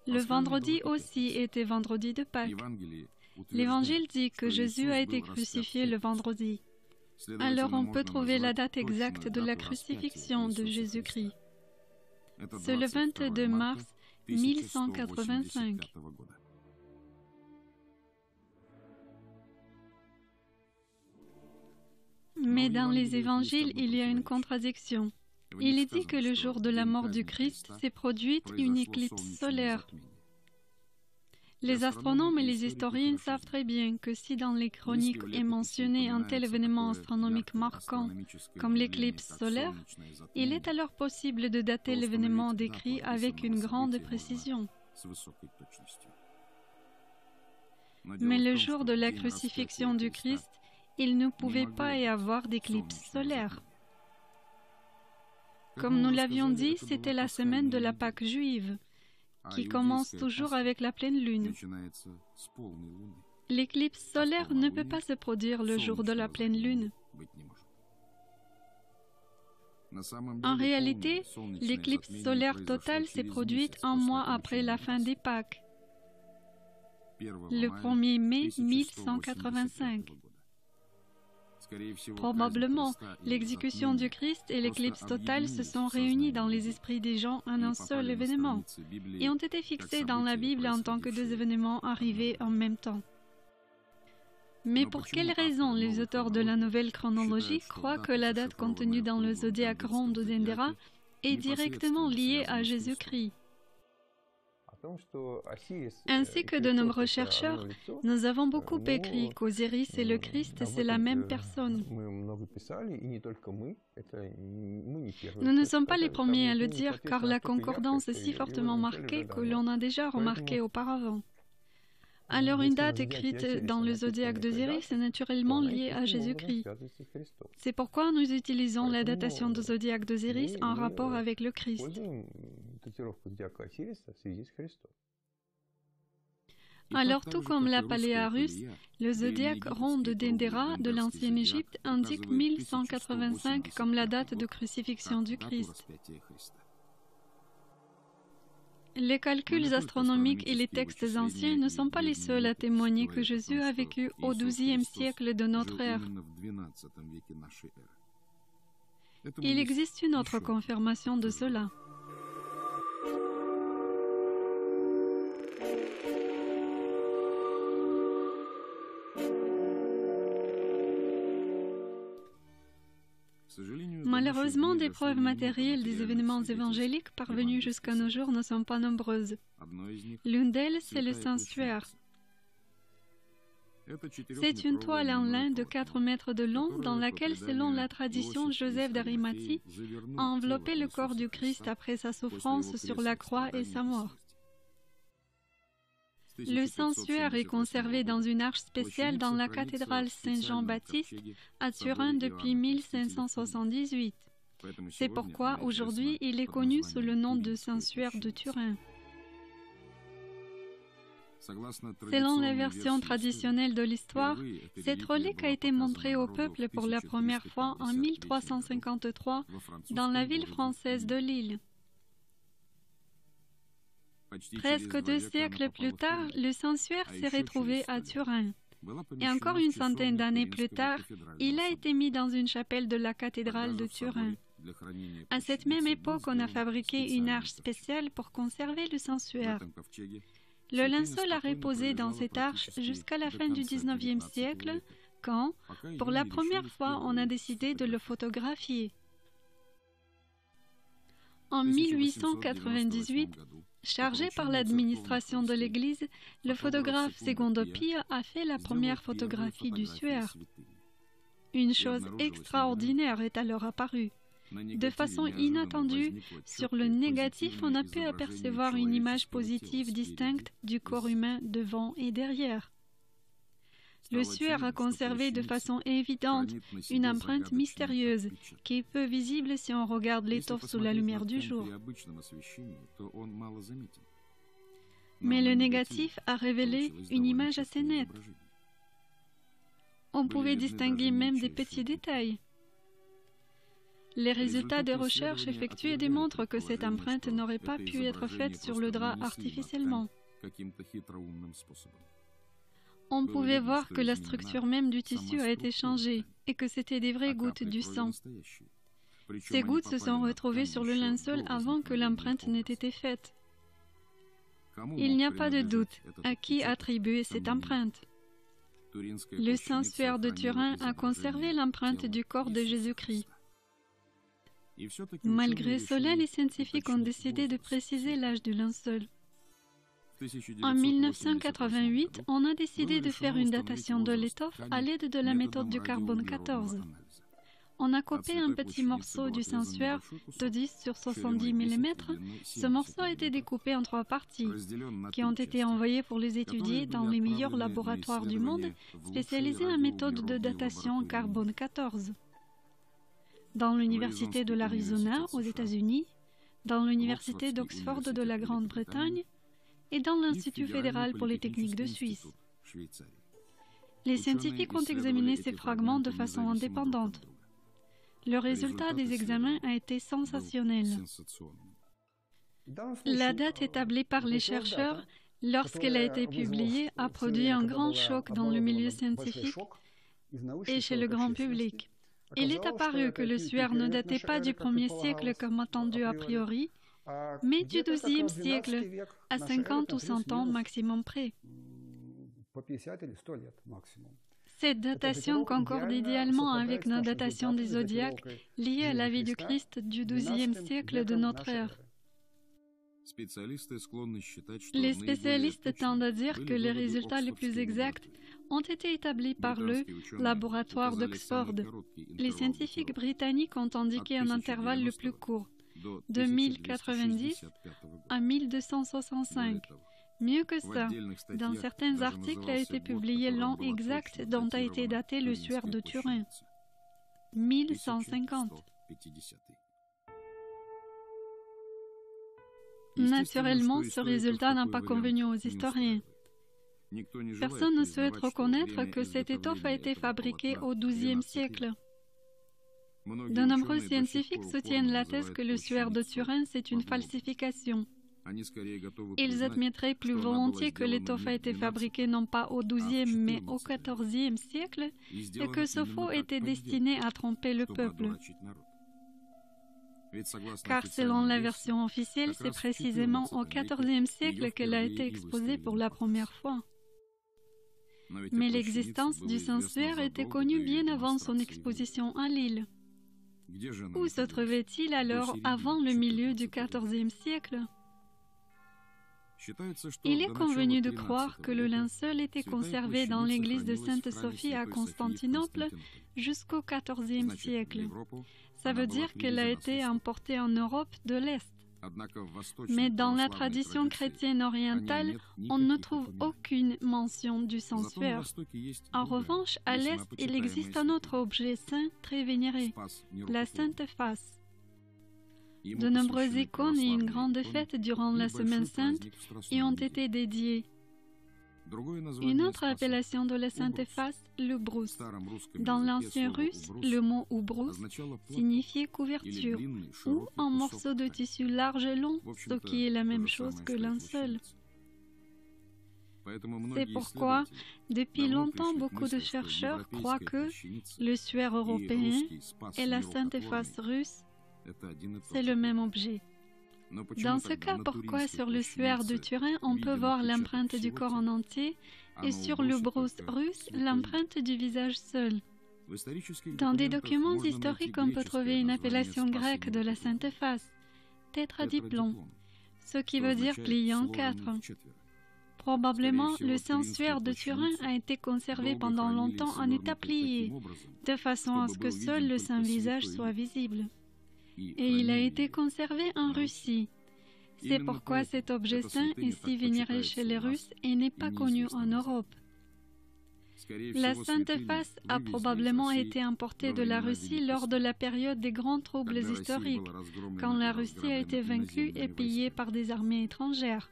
Le vendredi aussi était vendredi de Pâques. L'Évangile dit que Jésus a été crucifié le vendredi. Alors on peut trouver la date exacte de la crucifixion de Jésus-Christ. C'est le 22 mars 1185. Mais dans les Évangiles, il y a une contradiction. Il est dit que le jour de la mort du Christ s'est produite une éclipse solaire. Les astronomes et les historiens savent très bien que si dans les chroniques est mentionné un tel événement astronomique marquant comme l'éclipse solaire, il est alors possible de dater l'événement décrit avec une grande précision. Mais le jour de la crucifixion du Christ, il ne pouvait pas y avoir d'éclipse solaire. Comme nous l'avions dit, c'était la semaine de la Pâque juive, qui commence toujours avec la pleine lune. L'éclipse solaire ne peut pas se produire le jour de la pleine lune. En réalité, l'éclipse solaire totale s'est produite un mois après la fin des Pâques, le 1er mai 1185. Probablement, l'exécution du Christ et l'éclipse totale se sont réunis dans les esprits des gens en un seul événement et ont été fixés dans la Bible en tant que deux événements arrivés en même temps. Mais pour quelle raison les auteurs de la nouvelle chronologie croient que la date contenue dans le zodiaque rond de Dendera est directement liée à Jésus-Christ? Ainsi que de nombreux chercheurs, nous avons beaucoup écrit qu'Osiris et le Christ, c'est la même personne. Nous ne sommes pas les premiers à le dire, car la concordance est si fortement marquée que l'on a déjà remarqué auparavant. Alors une date écrite dans le zodiaque d'Osiris est naturellement liée à Jésus-Christ. C'est pourquoi nous utilisons la datation du zodiaque d'Osiris en rapport avec le Christ. Alors, tout comme la Paléarus, le zodiaque rond de Dendera de l'ancienne Égypte indique 1185 comme la date de crucifixion du Christ. Les calculs astronomiques et les textes anciens ne sont pas les seuls à témoigner que Jésus a vécu au XIIe siècle de notre ère. Il existe une autre confirmation de cela. Malheureusement, des preuves matérielles des événements évangéliques parvenus jusqu'à nos jours ne sont pas nombreuses. L'une d'elles, c'est le sanctuaire. C'est une toile en lin de 4 mètres de long dans laquelle, selon la tradition, Joseph d'Arimathie a enveloppé le corps du Christ après sa souffrance sur la croix et sa mort. Le Saint-Suaire est conservé dans une arche spéciale dans la cathédrale Saint-Jean-Baptiste à Turin depuis 1578. C'est pourquoi aujourd'hui il est connu sous le nom de Saint-Suaire de Turin. Selon la version traditionnelle de l'histoire, cette relique a été montrée au peuple pour la première fois en 1353 dans la ville française de Lille. Presque 2 siècles plus tard, le Saint-Suaire s'est retrouvé à Turin. Et encore une centaine d'années plus tard, il a été mis dans une chapelle de la cathédrale de Turin. À cette même époque, on a fabriqué une arche spéciale pour conserver le Saint-Suaire. Le linceul a reposé dans cette arche jusqu'à la fin du XIXe siècle, quand, pour la première fois, on a décidé de le photographier. En 1898, chargé par l'administration de l'Église, le photographe Secondo Pio a fait la première photographie du Suaire. Une chose extraordinaire est alors apparue. De façon inattendue, sur le négatif, on a pu apercevoir une image positive distincte du corps humain devant et derrière. Le Suaire a conservé de façon évidente une empreinte mystérieuse qui est peu visible si on regarde l'étoffe sous la lumière du jour. Mais le négatif a révélé une image assez nette. On pouvait distinguer même des petits détails. Les résultats des recherches effectuées démontrent que cette empreinte n'aurait pas pu être faite sur le drap artificiellement. On pouvait voir que la structure même du tissu a été changée et que c'était des vraies gouttes du sang. Ces gouttes se sont retrouvées sur le linceul avant que l'empreinte n'ait été faite. Il n'y a pas de doute à qui attribuer cette empreinte. Le Saint-Suaire de Turin a conservé l'empreinte du corps de Jésus-Christ. Malgré cela, les scientifiques ont décidé de préciser l'âge du linceul. En 1988, on a décidé de faire une datation de l'étoffe à l'aide de la méthode du carbone 14. On a coupé un petit morceau du Saint-Suaire de 10 sur 70 mm. Ce morceau a été découpé en 3 parties, qui ont été envoyées pour les étudier dans les meilleurs laboratoires du monde spécialisés en méthode de datation carbone 14. Dans l'Université de l'Arizona aux États-Unis, dans l'Université d'Oxford de la Grande-Bretagne et dans l'Institut fédéral polytechnique de Suisse. Les scientifiques ont examiné ces fragments de façon indépendante. Le résultat des examens a été sensationnel. La date établie par les chercheurs, lorsqu'elle a été publiée, a produit un grand choc dans le milieu scientifique et chez le grand public. Il est apparu que le Suaire ne datait pas du 1er siècle comme attendu a priori, mais du XIIe siècle, à 50 ou 100 ans maximum près. Cette datation concorde idéalement avec nos datations des zodiaques liées à la vie du Christ du XIIe siècle de notre ère. Les spécialistes tendent à dire que les résultats les plus exacts ont été établis par le laboratoire d'Oxford. Les scientifiques britanniques ont indiqué un intervalle le plus court, de 1090 à 1265. Mieux que ça, dans certains articles a été publié l'an exact dont a été daté le Suaire de Turin, 1150. Naturellement, ce résultat n'a pas convenu aux historiens. Personne ne souhaite reconnaître que cette étoffe a été fabriquée au XIIe siècle. De nombreux scientifiques soutiennent la thèse que le Suaire de Turin, c'est une falsification. Ils admettraient plus volontiers que l'étoffe a été fabriquée non pas au XIIe mais au XIVe siècle et que ce faux était destiné à tromper le peuple. Car selon la version officielle, c'est précisément au XIVe siècle qu'elle a été exposée pour la première fois. Mais l'existence du Saint-Suaire était connue bien avant son exposition à Lille. Où se trouvait-il alors avant le milieu du XIVe siècle? Il est convenu de croire que le linceul était conservé dans l'église de Sainte-Sophie à Constantinople jusqu'au XIVe siècle. Ça veut dire qu'elle a été importée en Europe de l'Est. Mais dans la tradition chrétienne orientale, on ne trouve aucune mention du sensuaire. En revanche, à l'Est, il existe un autre objet saint très vénéré, la Sainte Face. De nombreuses icônes et une grande fête durant la Semaine Sainte y ont été dédiées. Une autre appellation de la Sainte Face, le brousse. Dans l'ancien russe, le mot ubrouss signifiait couverture ou un morceau de tissu large et long, ce qui est la même chose que linceul. C'est pourquoi, depuis longtemps, beaucoup de chercheurs croient que le suaire européen et la Sainte Face russe, c'est le même objet. Dans ce cas, pourquoi sur le suaire de Turin, on peut voir l'empreinte du corps en entier et sur le brousse russe, l'empreinte du visage seul? Dans des documents historiques, on peut trouver une appellation grecque de la Sainte Face, tétradiplon, ce qui veut dire plié en quatre. Probablement, le sensuaire de Turin a été conservé pendant longtemps en état plié, de façon à ce que seul le saint visage soit visible. Et il a été conservé en Russie. C'est pourquoi cet objet saint est si vénéré chez les Russes et n'est pas connu en Europe. La Sainte Face a probablement été importée de la Russie lors de la période des grands troubles historiques, quand la Russie a été vaincue et pillée par des armées étrangères,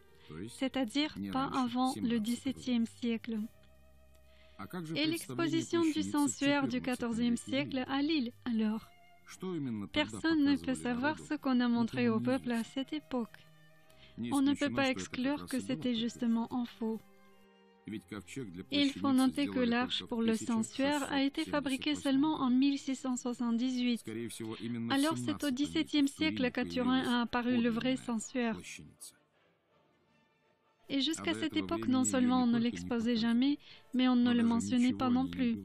c'est-à-dire pas avant le XVIIe siècle. Et l'exposition du sensuaire du XIVe siècle à Lille, alors? Personne ne peut savoir ce qu'on a montré au peuple à cette époque. On ne peut pas exclure que c'était justement en faux. Il faut noter que l'arche pour le sensuaire a été fabriquée seulement en 1678. Alors c'est au XVIIe siècle qu'à Turin a apparu le vrai sensuaire. Et jusqu'à cette époque, non seulement on ne l'exposait jamais, mais on ne le mentionnait pas non plus.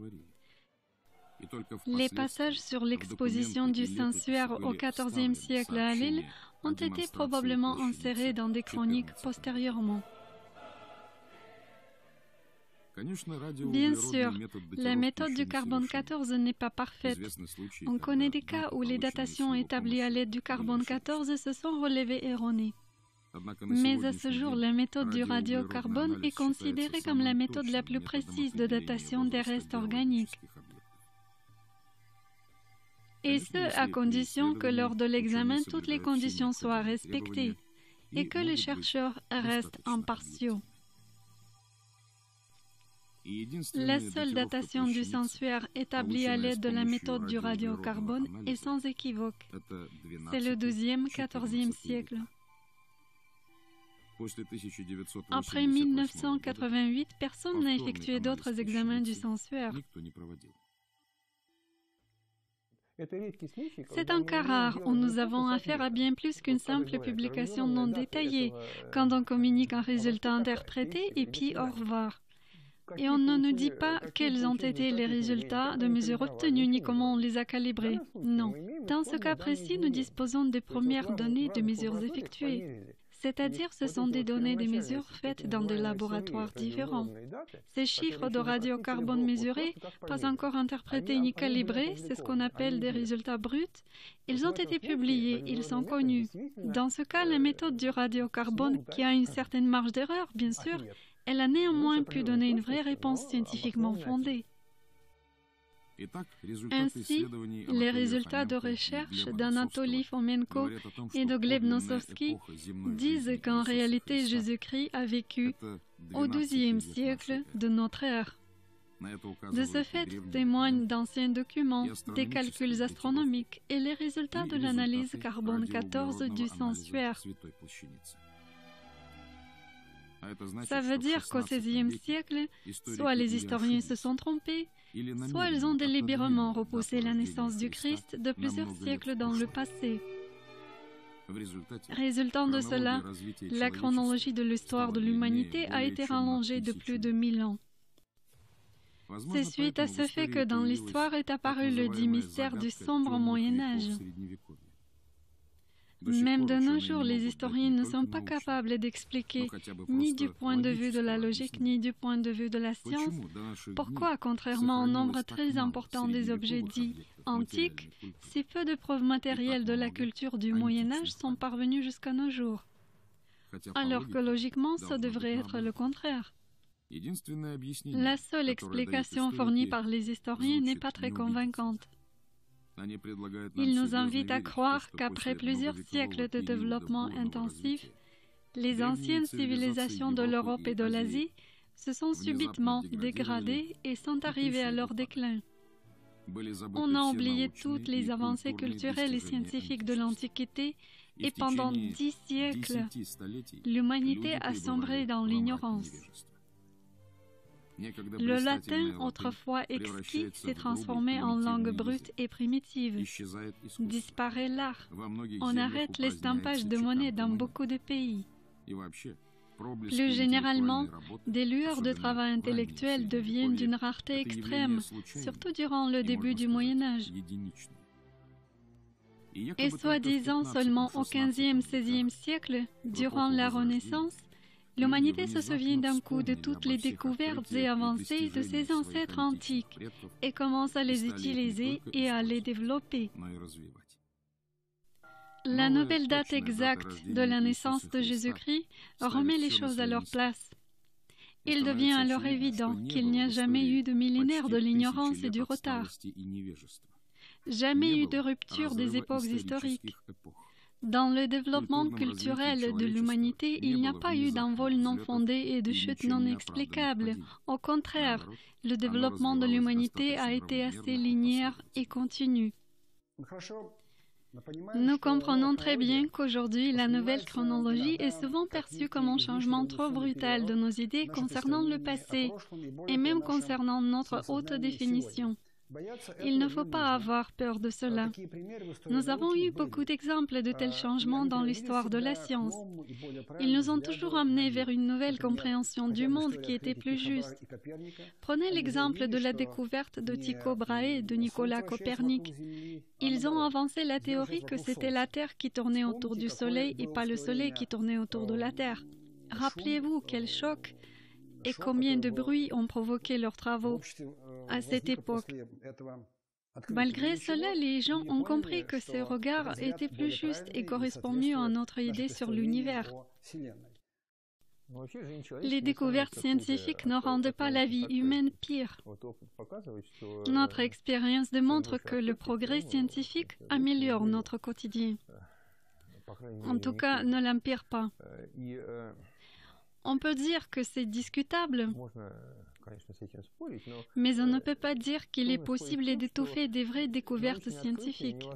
Les passages sur l'exposition du sensuaire au XIVe siècle à Lille ont été probablement insérés dans des chroniques postérieurement. Bien sûr, la méthode du carbone 14 n'est pas parfaite. On connaît des cas où les datations établies à l'aide du carbone 14 se sont relevées erronées. Mais à ce jour, la méthode du radiocarbone est considérée comme la méthode la plus précise de datation des restes organiques. Et ce, à condition que lors de l'examen, toutes les conditions soient respectées et que les chercheurs restent impartiaux. La seule datation du sensuaire établie à l'aide de la méthode du radiocarbone est sans équivoque. C'est le XIIe-XIVe siècle. Après 1988, personne n'a effectué d'autres examens du sensuaire. C'est un cas rare où nous avons affaire à bien plus qu'une simple publication non détaillée, quand on communique un résultat interprété et puis au revoir. Et on ne nous dit pas quels ont été les résultats de mesures obtenus ni comment on les a calibrés. Non. Dans ce cas précis, nous disposons des premières données de mesures effectuées. C'est-à-dire, ce sont des données de mesures faites dans des laboratoires différents. Ces chiffres de radiocarbone mesurés, pas encore interprétés ni calibrés, c'est ce qu'on appelle des résultats bruts. Ils ont été publiés, ils sont connus. Dans ce cas, la méthode du radiocarbone, qui a une certaine marge d'erreur, bien sûr, elle a néanmoins pu donner une vraie réponse scientifiquement fondée. Ainsi, les résultats de recherche d'Anatoly Fomenko et de Gleb Nosovsky disent qu'en réalité Jésus-Christ a vécu au XIIe siècle de notre ère. De ce fait, témoignent d'anciens documents, des calculs astronomiques et les résultats de l'analyse carbone 14 du sensuaire. Ça veut dire qu'au XVIe siècle, soit les historiens se sont trompés, soit ils ont délibérément repoussé la naissance du Christ de plusieurs siècles dans le passé. Résultant de cela, la chronologie de l'histoire de l'humanité a été rallongée de plus de 1000 ans. C'est suite à ce fait que dans l'histoire est apparu le dit mystère du sombre Moyen-Âge. Même de nos jours, les historiens ne sont pas capables d'expliquer, ni du point de vue de la logique, ni du point de vue de la science, pourquoi, contrairement au nombre très important des objets dits antiques, si peu de preuves matérielles de la culture du Moyen Âge sont parvenues jusqu'à nos jours, alors que logiquement, ça devrait être le contraire. La seule explication fournie par les historiens n'est pas très convaincante. Ils nous invitent à croire qu'après plusieurs siècles de développement intensif, les anciennes civilisations de l'Europe et de l'Asie se sont subitement dégradées et sont arrivées à leur déclin. On a oublié toutes les avancées culturelles et scientifiques de l'Antiquité et pendant 10 siècles, l'humanité a sombré dans l'ignorance. Le latin, autrefois exquis, s'est transformé en langue brute et primitive. Disparaît l'art. On arrête l'estampage de monnaie dans beaucoup de pays. Plus généralement, des lueurs de travail intellectuel deviennent d'une rareté extrême, surtout durant le début du Moyen Âge. Et soi-disant seulement au XVe-XVIe siècle, durant la Renaissance, l'humanité se souvient d'un coup de toutes les découvertes et avancées de ses ancêtres antiques et commence à les utiliser et à les développer. La nouvelle date exacte de la naissance de Jésus-Christ remet les choses à leur place. Il devient alors évident qu'il n'y a jamais eu de millénaire de l'ignorance et du retard. Jamais eu de rupture des époques historiques. Dans le développement culturel de l'humanité, il n'y a pas eu d'envol non fondé et de chute non explicable. Au contraire, le développement de l'humanité a été assez linéaire et continu. Nous comprenons très bien qu'aujourd'hui, la nouvelle chronologie est souvent perçue comme un changement trop brutal de nos idées concernant le passé et même concernant notre haute définition. Il ne faut pas avoir peur de cela. Nous avons eu beaucoup d'exemples de tels changements dans l'histoire de la science. Ils nous ont toujours amenés vers une nouvelle compréhension du monde qui était plus juste. Prenez l'exemple de la découverte de Tycho Brahe et de Nicolas Copernic. Ils ont avancé la théorie que c'était la Terre qui tournait autour du Soleil et pas le Soleil qui tournait autour de la Terre. Rappelez-vous quel choc et combien de bruit ont provoqué leurs travaux à cette époque. Malgré cela, les gens ont compris que ce regard était plus juste et correspond mieux à notre idée sur l'univers. Les découvertes scientifiques ne rendent pas la vie humaine pire. Notre expérience démontre que le progrès scientifique améliore notre quotidien. En tout cas, ne l'empire pas. On peut dire que c'est discutable, mais on ne peut pas dire qu'il est possible d'étouffer des vraies découvertes scientifiques.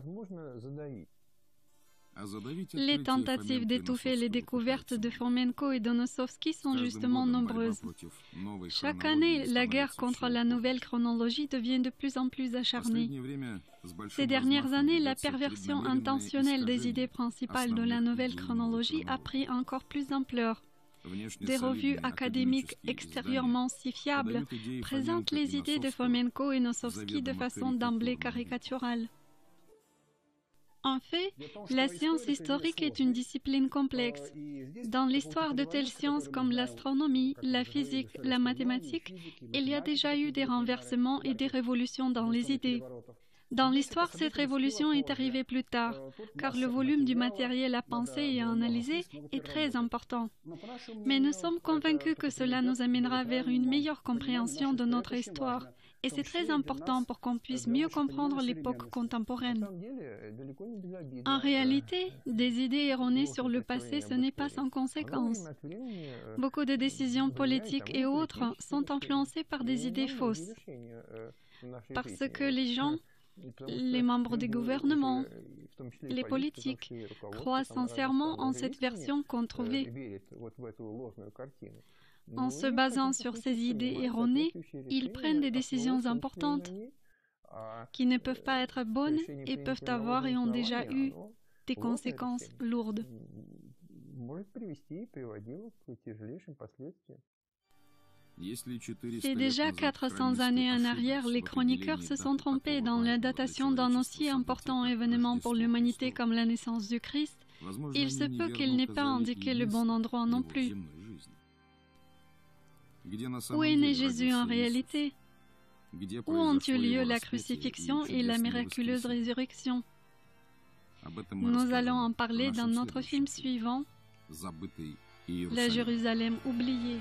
Les tentatives d'étouffer les découvertes de Fomenko et de Nosovsky sont justement nombreuses. Chaque année, la guerre contre la nouvelle chronologie devient de plus en plus acharnée. Ces dernières années, la perversion intentionnelle des idées principales de la nouvelle chronologie a pris encore plus d'ampleur. Des revues académiques extérieurement si fiables présentent les idées de Fomenko et Nosovsky de façon d'emblée caricaturale. En fait, la science historique est une discipline complexe. Dans l'histoire de telles sciences comme l'astronomie, la physique, la mathématique, il y a déjà eu des renversements et des révolutions dans les idées. Dans l'histoire, cette révolution est arrivée plus tard, car le volume du matériel à penser et à analyser est très important. Mais nous sommes convaincus que cela nous amènera vers une meilleure compréhension de notre histoire, et c'est très important pour qu'on puisse mieux comprendre l'époque contemporaine. En réalité, des idées erronées sur le passé, ce n'est pas sans conséquence. Beaucoup de décisions politiques et autres sont influencées par des idées fausses, parce que les gens, les membres des gouvernements, les politiques, croient sincèrement en cette version qu'on trouvait. En se basant sur ces idées erronées, ils prennent des décisions importantes qui ne peuvent pas être bonnes et peuvent avoir et ont déjà eu des conséquences lourdes. C'est déjà 400 années en arrière, les chroniqueurs se sont trompés dans la datation d'un aussi important événement pour l'humanité comme la naissance du Christ, Il se peut qu'il n'ait pas indiqué le bon endroit non plus. Où est né Jésus en réalité? Où ont eu lieu la crucifixion et la miraculeuse résurrection? Nous allons en parler dans notre film suivant, La Jérusalem oubliée.